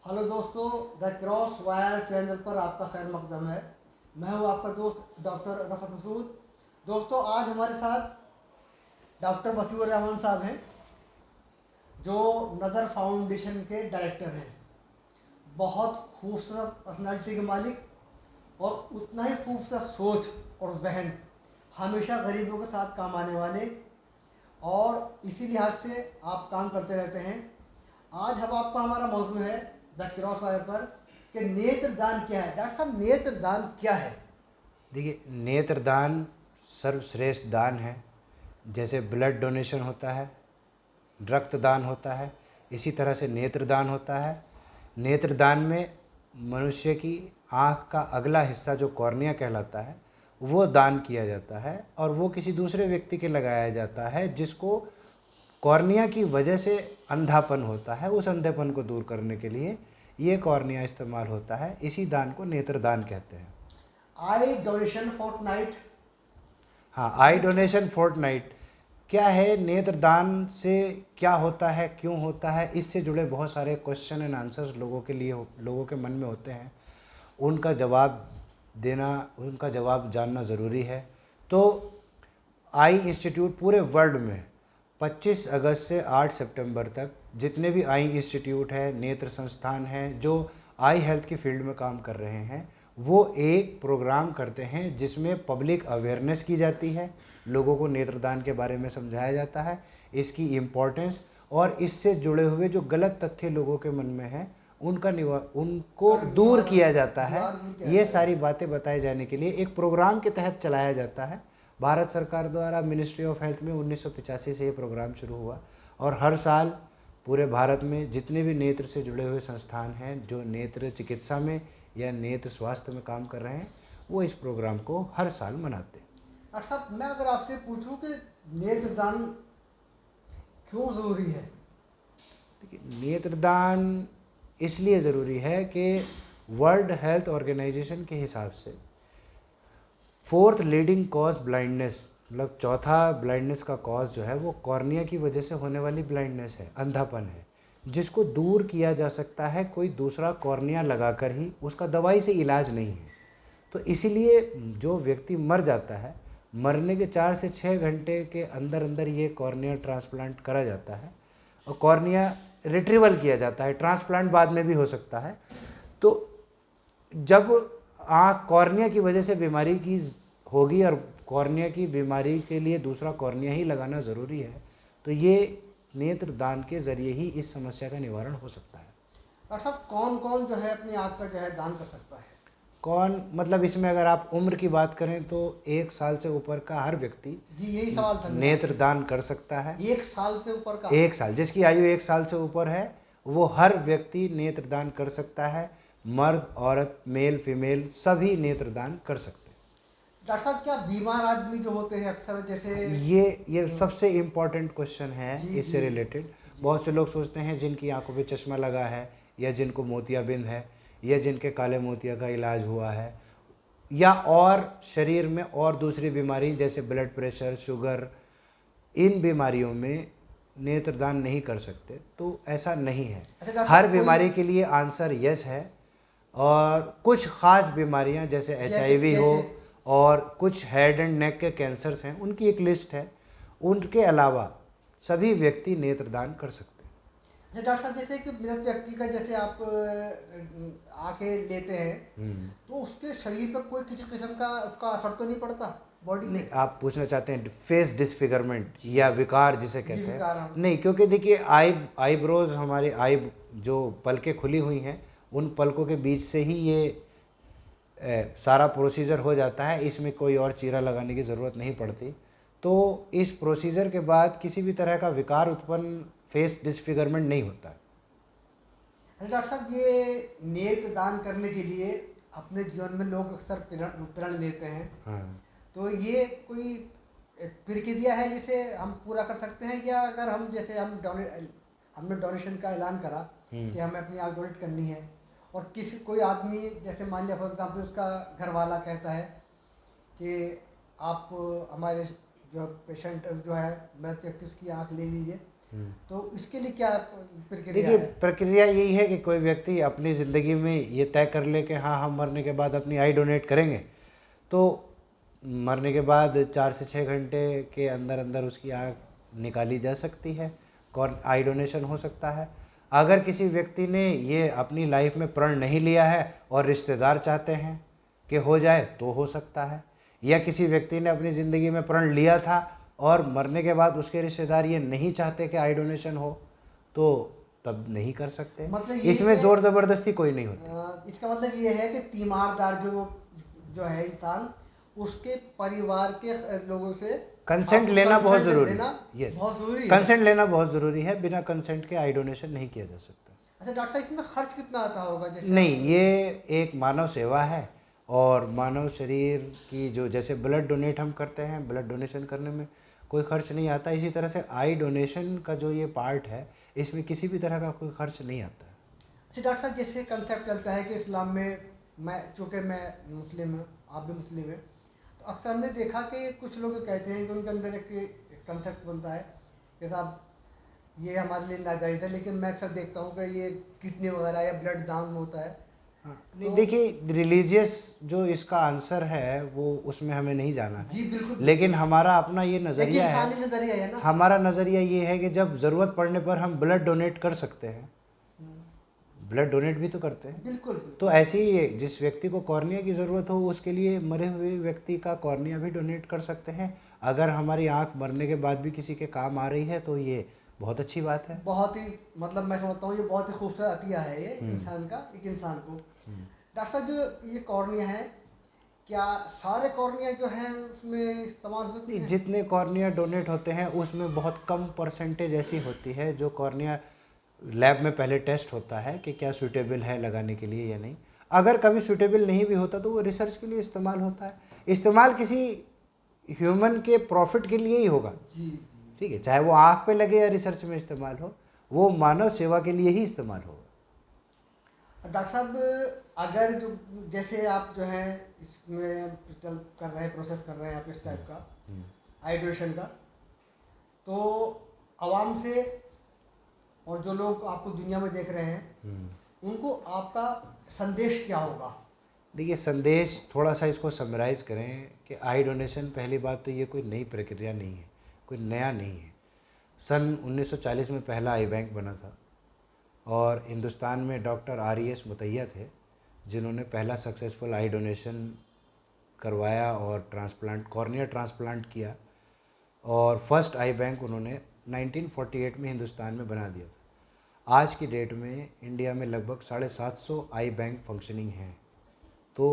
Hello दोस्तों, the cross wire channel पर आपका खैर मकदम है। मैं हूं आपका दोस्त डॉक्टर रफत मसूद। दोस्तों, आज हमारे साथ डॉक्टर वसीउर रहमान साहब हैं, जो नज़र फाउंडेशन के डायरेक्टर हैं। बहुत खूबसूरत पर्सनालिटी के मालिक और उतना ही खूबसूरत सोच और जहन, हमेशा गरीबों के साथ काम आने वाले, और इसी लिहाज से आप काम करते रहते हैं। आज हम आपका हमारा मौजू है द क्रॉस वायर पर कि नेत्रदान क्या है। डॉक्टर साहब, नेत्रदान क्या है? देखिए, नेत्रदान सर्वश्रेष्ठ दान है। जैसे ब्लड डोनेशन होता है, रक्तदान होता है, इसी तरह से नेत्रदान होता है। नेत्रदान में मनुष्य की आँख का अगला हिस्सा जो कॉर्निया कहलाता है वो दान किया जाता है और वो किसी दूसरे व्यक्ति के लगाया जाता है जिसको कॉर्निया की वजह से अंधापन होता है। उस अंधेपन को दूर करने के लिए ये कॉर्निया इस्तेमाल होता है। इसी दान को नेत्रदान कहते हैं। Eye donation fortnight. हाँ, आई डोनेशन फोर्टनाइट क्या है, नेत्रदान से क्या होता है, क्यों होता है, इससे जुड़े बहुत सारे क्वेश्चन एंड आंसर्स लोगों के मन में होते हैं। उनका जवाब देना, उनका जवाब जानना ज़रूरी है। तो आई इंस्टीट्यूट पूरे वर्ल्ड में 25 अगस्त से 8 सितंबर तक जितने भी आई इंस्टीट्यूट है, नेत्र संस्थान हैं जो आई हेल्थ की फील्ड में काम कर रहे हैं, वो एक प्रोग्राम करते हैं जिसमें पब्लिक अवेयरनेस की जाती है, लोगों को नेत्रदान के बारे में समझाया जाता है, इसकी इम्पोर्टेंस और इससे जुड़े हुए जो गलत तथ्य लोगों के मन में हैं उनको दूर किया जाता है। ये सारी बातें बताए जाने के लिए एक प्रोग्राम के तहत चलाया जाता है। भारत सरकार द्वारा मिनिस्ट्री ऑफ हेल्थ में 1985 से ये प्रोग्राम शुरू हुआ और हर साल पूरे भारत में जितने भी नेत्र से जुड़े हुए संस्थान हैं जो नेत्र चिकित्सा में या नेत्र स्वास्थ्य में काम कर रहे हैं, वो इस प्रोग्राम को हर साल मनाते हैं। डॉक्टर साहब, मैं अगर आपसे पूछूं कि नेत्रदान क्यों ज़रूरी है? देखिए, नेत्रदान इसलिए ज़रूरी है कि वर्ल्ड हेल्थ ऑर्गेनाइजेशन के हिसाब से फोर्थ लीडिंग कॉज ब्लाइंडनेस, मतलब चौथा ब्लाइंडनेस का कॉज जो है वो कॉर्निया की वजह से होने वाली ब्लाइंडनेस है, अंधापन है, जिसको दूर किया जा सकता है कोई दूसरा कॉर्निया लगाकर ही। उसका दवाई से इलाज नहीं है। तो इसीलिए जो व्यक्ति मर जाता है, मरने के 4 से 6 घंटे के अंदर अंदर ये कॉर्निया ट्रांसप्लांट करा जाता है और कॉर्निया रिट्रीवल किया जाता है। ट्रांसप्लांट बाद में भी हो सकता है। तो जब आँख कॉर्निया की वजह से बीमारी की होगी और कॉर्निया की बीमारी के लिए दूसरा कॉर्निया ही लगाना ज़रूरी है, तो ये नेत्रदान के ज़रिए ही इस समस्या का निवारण हो सकता है। डॉक्टर साहब, कौन कौन जो है अपनी आँख का जो है दान कर सकता है? कौन, मतलब इसमें अगर आप उम्र की बात करें तो 1 साल से ऊपर का हर व्यक्ति जी, यही सवाल था मेरा। नेत्रदान कर सकता है। 1 साल से ऊपर का? 1 साल, जिसकी आयु 1 साल से ऊपर है वो हर व्यक्ति नेत्रदान कर सकता है। मर्द, औरत, मेल, फीमेल सभी नेत्रदान कर सकते हैं। डॉक्टर साहब, क्या बीमार आदमी जो होते हैं अक्सर, जैसे ये सबसे इम्पॉर्टेंट क्वेश्चन है जी इससे जी रिलेटेड। बहुत से लोग सोचते हैं जिनकी आंखों पे चश्मा लगा है या जिनको मोतियाबिंद है या जिनके काले मोतिया का इलाज हुआ है या और शरीर में और दूसरी बीमारी जैसे ब्लड प्रेशर, शुगर, इन बीमारियों में नेत्रदान नहीं कर सकते, तो ऐसा नहीं है। अच्छा डॉक्टर हर साहब, बीमारी के लिए आंसर यस है और कुछ ख़ास बीमारियां जैसे HIV हो जैसे और कुछ हेड एंड नेक के कैंसर्स हैं, उनकी एक लिस्ट है। उनके अलावा सभी व्यक्ति नेत्रदान कर सकते हैं। अच्छा डॉक्टर साहब, जैसे कि मृत व्यक्ति का जैसे आप आंखें लेते हैं, तो उसके शरीर पर कोई किसी किस्म का उसका असर तो नहीं पड़ता बॉडी नहीं, में? आप पूछना चाहते हैं फेस डिसफिगरमेंट या विकार जिसे जी, कहते विकार हैं? हम। नहीं, क्योंकि देखिए आईब्रोज, हमारी आई जो पलकें खुली हुई हैं, उन पलकों के बीच से ही ये सारा प्रोसीजर हो जाता है। इसमें कोई और चीरा लगाने की ज़रूरत नहीं पड़ती। तो इस प्रोसीजर के बाद किसी भी तरह का विकार उत्पन्न, फेस डिसफिगरमेंट नहीं होता है। अच्छा डॉक्टर साहब, ये नेत्र दान करने के लिए अपने जीवन में लोग अक्सर प्रण लेते हैं, हाँ, तो ये कोई एक प्रक्रिया है जिसे हम पूरा कर सकते हैं, या अगर हम जैसे हमने डोनेशन का ऐलान करा कि हमें अपनी आँख डोनेट करनी है, और किसी कोई आदमी जैसे मान लिया फॉर एग्जाम्पल उसका घर वाला कहता है कि आप हमारे जो पेशेंट जो है मृत व्यक्ति उसकी आँख ले लीजिए, तो इसके लिए क्या प्रक्रिया देखिए, है? प्रक्रिया यही है कि कोई व्यक्ति अपनी ज़िंदगी में ये तय कर ले कि हाँ, हम मरने के बाद अपनी आई डोनेट करेंगे, तो मरने के बाद 4 से 6 घंटे के अंदर अंदर उसकी आँख निकाली जा सकती है, आई डोनेशन हो सकता है। अगर किसी व्यक्ति ने ये अपनी लाइफ में प्रण नहीं लिया है और रिश्तेदार चाहते हैं कि हो जाए तो हो सकता है, या किसी व्यक्ति ने अपनी ज़िंदगी में प्रण लिया था और मरने के बाद उसके रिश्तेदार ये नहीं चाहते कि आई डोनेशन हो, तो तब नहीं कर सकते। मतलब ये इसमें है- ज़ोर ज़बरदस्ती कोई नहीं होती। इसका मतलब ये है कि तीमारदार जो है इंसान, उसके परिवार के लोगों से कंसेंट आपको लेना बहुत consent ज़रूरी लेना है। यस, बहुत ज़रूरी है। कंसेंट लेना बहुत ज़रूरी है। बिना कंसेंट के आई डोनेशन नहीं किया जा सकता। अच्छा डॉक्टर साहब, इसमें खर्च कितना आता होगा? जैसे नहीं, ये एक मानव सेवा है और मानव शरीर की जो, जैसे ब्लड डोनेट हम करते हैं, ब्लड डोनेशन करने में कोई खर्च नहीं आता, इसी तरह से आई डोनेशन का जो ये पार्ट है, इसमें किसी भी तरह का कोई खर्च नहीं आता है। अच्छा डॉक्टर साहब, जैसे कंसेप्ट चलता है कि इस्लाम में, चूँकि मैं मुस्लिम हूँ, आप भी मुस्लिम हैं, तो अक्सर हमने देखा कि कुछ लोग कहते हैं कि उनके अंदर एक कंसेप्ट बनता है कि साहब ये हमारे लिए नाजायज़ है, लेकिन मैं अक्सर देखता हूँ कि ये किडनी वगैरह या ब्लड दान होता है। नहीं, तो देखिए, रिलीजियस जो इसका आंसर है वो उसमें हमें नहीं जाना है, जी बिल्कुल, लेकिन हमारा अपना ये एक नज़रिया है। इंसानी नज़रिया है ना। हमारा नज़रिया ये है कि जब ज़रूरत पड़ने पर हम ब्लड डोनेट कर सकते हैं, ब्लड डोनेट भी तो करते हैं। बिल्कुल बिल्कुल। तो ऐसे ही जिस व्यक्ति को कॉर्निया की ज़रूरत हो, उसके लिए मरे हुए व्यक्ति का कॉर्निया भी डोनेट कर सकते हैं। अगर हमारी आंख मरने के बाद भी किसी के काम आ रही है तो ये बहुत अच्छी बात है। बहुत ही, मतलब मैं समझता हूँ ये बहुत ही खूबसूरत अतिया है ये इंसान का, एक इंसान को। डॉक्टर साहब, जो ये कॉर्निया है, क्या सारे कॉर्निया जो हैं उसमें इस्तेमाल हो सकते नहीं, हैं? जितने कॉर्निया डोनेट होते हैं उसमें बहुत कम परसेंटेज ऐसी होती है जो कॉर्निया लैब में पहले टेस्ट होता है कि क्या सूटेबल है लगाने के लिए या नहीं। अगर कभी सूटेबल नहीं भी होता तो वो रिसर्च के लिए इस्तेमाल होता है। इस्तेमाल किसी ह्यूमन के प्रॉफिट के लिए ही होगा, जी जी। ठीक है, चाहे वो आँख पे लगे या रिसर्च में इस्तेमाल हो, वो मानव सेवा के लिए ही इस्तेमाल होगा। डॉक्टर साहब, अगर जो जैसे आप जो है इसमें चल कर रहे हैं, प्रोसेस कर रहे हैं आप इस टाइप का हाइड्रेशन का, तो आवाम से और जो लोग आपको दुनिया में देख रहे हैं, उनको आपका संदेश क्या होगा? देखिए, संदेश थोड़ा सा इसको समराइज करें कि आई डोनेशन, पहली बात तो ये कोई नई प्रक्रिया नहीं है, कोई नया नहीं है। सन 1940 में पहला आई बैंक बना था और हिंदुस्तान में डॉक्टर RES मुतैया थे जिन्होंने पहला सक्सेसफुल आई डोनेशन करवाया और ट्रांसप्लांट, कॉर्निया ट्रांसप्लांट किया, और फर्स्ट आई बैंक उन्होंने 1948 में हिंदुस्तान में बना दिया था। आज की डेट में इंडिया में लगभग 750 आई बैंक फंक्शनिंग हैं। तो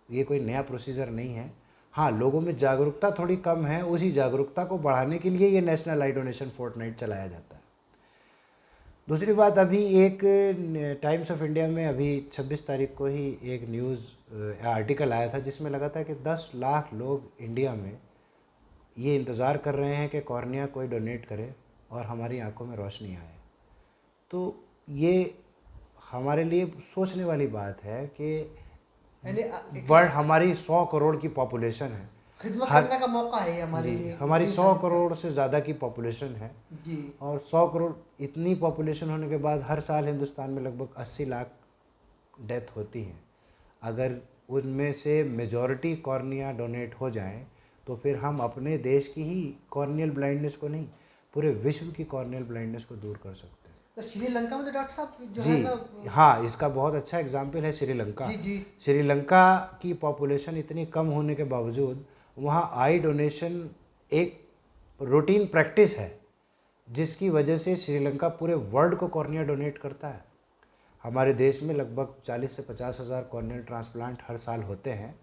ये कोई नया प्रोसीजर नहीं है। हाँ, लोगों में जागरूकता थोड़ी कम है, उसी जागरूकता को बढ़ाने के लिए ये नेशनल आई डोनेशन फोर्टनाइट चलाया जाता है। दूसरी बात, अभी एक टाइम्स ऑफ इंडिया में अभी 26 तारीख को ही एक न्यूज़ आर्टिकल आया था जिसमें लगा था कि 10 लाख लोग इंडिया में ये इंतज़ार कर रहे हैं कि कॉर्निया कोई डोनेट करे और हमारी आंखों में रोशनी आए। तो ये हमारे लिए सोचने वाली बात है कि यानी वर्ल्ड, हमारी 100 करोड़ की पॉपुलेशन है, खिदमत हर, करने का मौका है ये हमारे जी, लिए, हमारी इतनी 100 सारी- करोड़ से ज़्यादा की पॉपुलेशन है। जी। और 100 करोड़ इतनी पॉपुलेशन होने के बाद हर साल हिंदुस्तान में लगभग 80 लाख डेथ होती हैं। अगर उनमें से मेजॉरिटी कॉर्निया डोनेट हो जाएं तो फिर हम अपने देश की ही कॉर्नियल ब्लाइंडनेस को नहीं, पूरे विश्व की कॉर्नियल ब्लाइंडनेस को दूर कर सकते हैं। तो श्रीलंका में तो डॉक्टर साहब जो जी है ना, हाँ, इसका बहुत अच्छा एग्जाम्पल है श्रीलंका। जी जी। श्रीलंका की पॉपुलेशन इतनी कम होने के बावजूद वहाँ आई डोनेशन एक रूटीन प्रैक्टिस है, जिसकी वजह से श्रीलंका पूरे वर्ल्ड को कॉर्निया डोनेट करता है। हमारे देश में लगभग 40 से 50 हज़ार कॉर्नियल ट्रांसप्लांट हर साल होते हैं,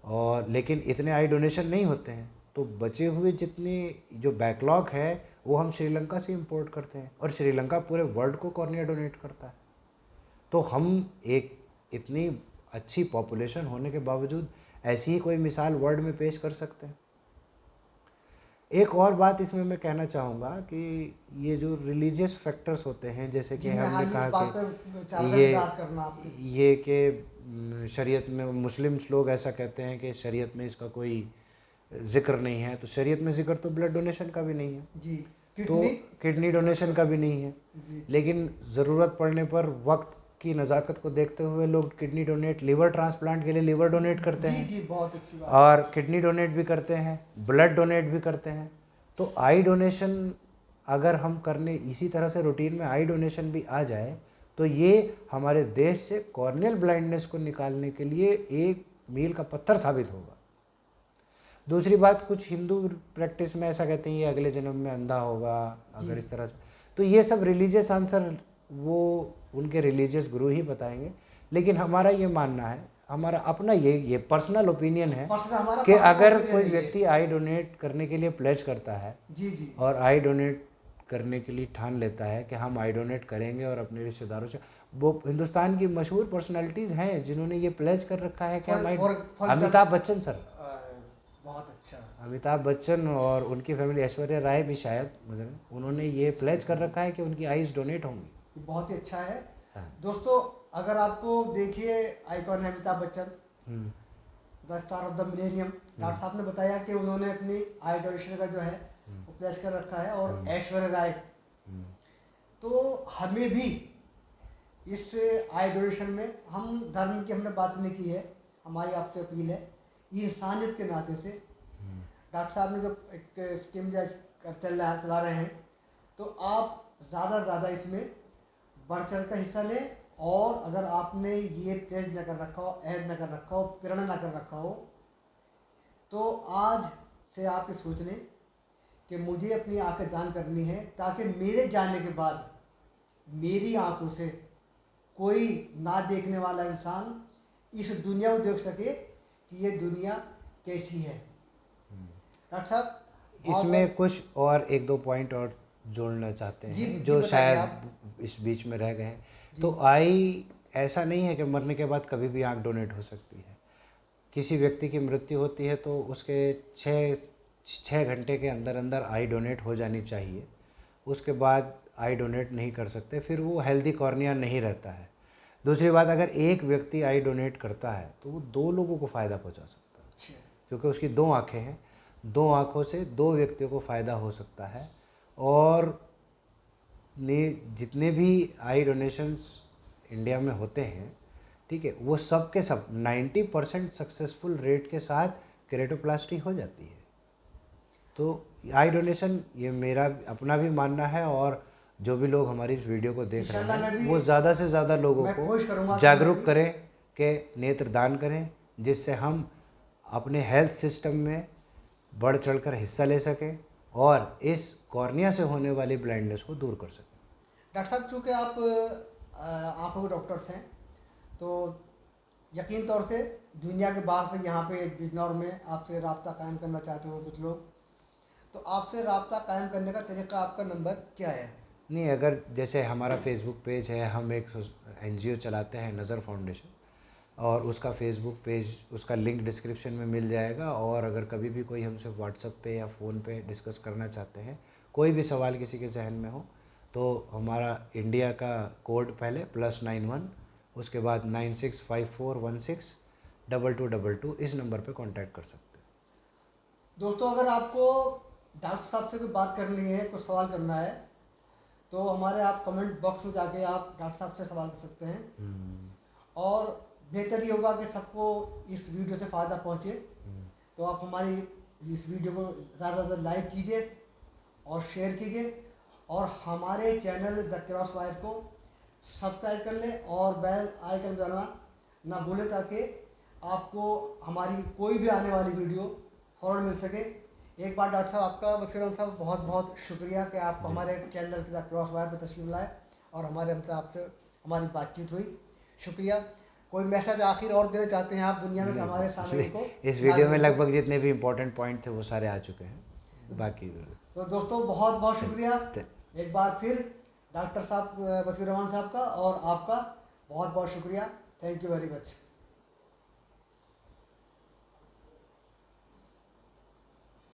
और लेकिन इतने आई डोनेशन नहीं होते हैं। तो बचे हुए जितने जो बैकलॉग है वो हम श्रीलंका से इंपोर्ट करते हैं, और श्रीलंका पूरे वर्ल्ड को कॉर्निया डोनेट करता है। तो हम एक इतनी अच्छी पॉपुलेशन होने के बावजूद ऐसी ही कोई मिसाल वर्ल्ड में पेश कर सकते हैं। एक और बात इसमें मैं कहना चाहूँगा कि ये जो रिलीजियस फैक्टर्स होते हैं, जैसे कि जी, मैं हमने इस कहा बात कि पे चाहता ये विचार करना आपकी। ये कि शरीयत में मुस्लिम्स लोग ऐसा कहते हैं कि शरीयत में इसका कोई ज़िक्र नहीं है, तो शरीयत में ज़िक्र तो ब्लड डोनेशन का भी नहीं है। जी। तो किडनी डोनेशन का भी नहीं है। जी लेकिन ज़रूरत पड़ने पर वक्त की नज़ाकत को देखते हुए लोग किडनी डोनेट, लिवर ट्रांसप्लांट के लिए लिवर डोनेट करते जी हैं जी, बहुत अच्छी बात। और किडनी डोनेट भी करते हैं, ब्लड डोनेट भी करते हैं। तो आई डोनेशन अगर हम करने इसी तरह से रूटीन में आई डोनेशन भी आ जाए तो ये हमारे देश से कॉर्नियल ब्लाइंडनेस को निकालने के लिए एक मील का पत्थर साबित होगा। दूसरी बात, कुछ हिंदू प्रैक्टिस में ऐसा कहते हैं ये अगले जन्म में अंधा होगा अगर इस तरह से, तो ये सब रिलीजियस आंसर वो उनके रिलीजियस गुरु ही बताएंगे। लेकिन हमारा ये मानना है, हमारा अपना ये पर्सनल ओपिनियन है हमारा कि personal अगर opinion कोई है ये। व्यक्ति आई डोनेट करने के लिए प्लेज करता है जी जी और आई डोनेट करने के लिए ठान लेता है कि हम आई डोनेट करेंगे और अपने रिश्तेदारों से, वो हिंदुस्तान की मशहूर पर्सनालिटीज़ हैं जिन्होंने ये प्लेज कर रखा है कि हम अमिताभ बच्चन सर, बहुत अच्छा। अमिताभ बच्चन और उनकी फैमिली, ऐश्वर्या राय भी शायद, मुझे उन्होंने ये प्लेज कर रखा है कि उनकी आईज डोनेट होंगी। बहुत ही अच्छा है। हाँ। दोस्तों अगर आपको देखिए आइकॉन है Amitabh Bachchan, the star of the millennium, doctor साहब ने बताया कि उन्होंने अपनी आई डोनेशन का जो है वो प्लेस कर रखा है। और ऐश्वर्या राय, तो हमें भी इस आई डोनेशन में, हम धर्म की हमने बात नहीं की है, हमारी आपसे अपील है इंसानियत के नाते से, डॉक्टर साहब ने जो एक स्कीम चला रहे हैं, तो आप ज़्यादा से ज़्यादा इसमें बढ़ चढ़ कर हिस्सा लें। और अगर आपने ये प्लेज न कर रखा हो, ऐड न कर रखा हो, प्रण न कर रखा हो, तो आज से आप ये सोच लें कि मुझे अपनी आंखें दान करनी है, ताकि मेरे जाने के बाद मेरी आंखों से कोई ना देखने वाला इंसान इस दुनिया को देख सके कि ये दुनिया कैसी है। डॉक्टर साहब इसमें कुछ और एक दो पॉइंट और जोड़ना चाहते हैं जी जो बताइए शायद आप। इस बीच में रह गए हैं। तो आई ऐसा नहीं है कि मरने के बाद कभी भी आंख डोनेट हो सकती है। किसी व्यक्ति की मृत्यु होती है तो उसके 6 घंटे के अंदर अंदर आई डोनेट हो जानी चाहिए। उसके बाद आई डोनेट नहीं कर सकते, फिर वो हेल्दी कॉर्निया नहीं रहता है। दूसरी बात, अगर एक व्यक्ति आई डोनेट करता है तो वो 2 लोगों को फ़ायदा पहुंचा सकता है, क्योंकि उसकी 2 आँखें हैं, 2 आँखों से 2 व्यक्तियों को फ़ायदा हो सकता है। और जितने भी आई डोनेशंस इंडिया में होते हैं, ठीक है, वो सब के सब 90% सक्सेसफुल रेट के साथ केरेटोप्लास्टी हो जाती है। तो आई डोनेशन, ये मेरा अपना भी मानना है, और जो भी लोग हमारी इस वीडियो को देख रहे हैं वो ज़्यादा से ज़्यादा लोगों को जागरूक करें कि नेत्र दान करें, जिससे हम अपने हेल्थ सिस्टम में बढ़ चढ़कर हिस्सा ले सकें और इस कॉर्निया से होने वाली ब्लाइंडनेस को दूर कर सकें। डॉक्टर साहब, चूँकि आप आँखों के डॉक्टर्स हैं, तो यकीन तौर से दुनिया के बाहर से यहाँ पे बिजनौर में आपसे रब्ता कायम करना चाहते हो कुछ लोग, तो आपसे रब्ता कायम करने का तरीका, आपका नंबर क्या है? नहीं, अगर जैसे हमारा फेसबुक पेज है, हम एक NGO चलाते हैं नज़र फाउंडेशन, और उसका फेसबुक पेज, उसका लिंक डिस्क्रिप्शन में मिल जाएगा। और अगर कभी भी कोई हमसे व्हाट्सएप पे या फ़ोन पे डिस्कस करना चाहते हैं, कोई भी सवाल किसी के जहन में हो, तो हमारा इंडिया का कोड पहले +91, उसके बाद 9654162222, इस नंबर पे कांटेक्ट कर सकते हैं। दोस्तों अगर आपको डॉक्टर साहब से कोई बात करनी है, कुछ सवाल करना है, तो हमारे आप कमेंट बॉक्स में जाके आप डॉक्टर साहब से सवाल कर सकते हैं। और बेहतर ये होगा कि सबको इस वीडियो से फ़ायदा पहुँचे, तो आप हमारी इस वीडियो को ज़्यादा से ज़्यादा लाइक कीजिए और शेयर कीजिए, और हमारे चैनल द क्रॉस वायर को सब्सक्राइब कर लें और बेल आइकन दबाना ना भूलें, ताकि आपको हमारी कोई भी आने वाली वीडियो फ़ौरन मिल सके। एक बार डॉक्टर साहब, आपका बशीर साहब बहुत बहुत शुक्रिया कि आप हमारे चैनल द क्रॉस वायर पर तशरीफ़ लाए और हमसे आपसे हमारी बातचीत हुई। शुक्रिया। कोई मैसेज आखिर और देना चाहते हैं आप दुनिया में हमारे सामने को? इस वीडियो में लगभग जितने भी इम्पोर्टेंट पॉइंट थे वो सारे आ चुके हैं, बाकी तो दोस्तों बहुत बहुत शुक्रिया एक बार फिर डॉक्टर साहब बशीर रहमान साहब का, और आपका बहुत बहुत शुक्रिया। Thank you very much.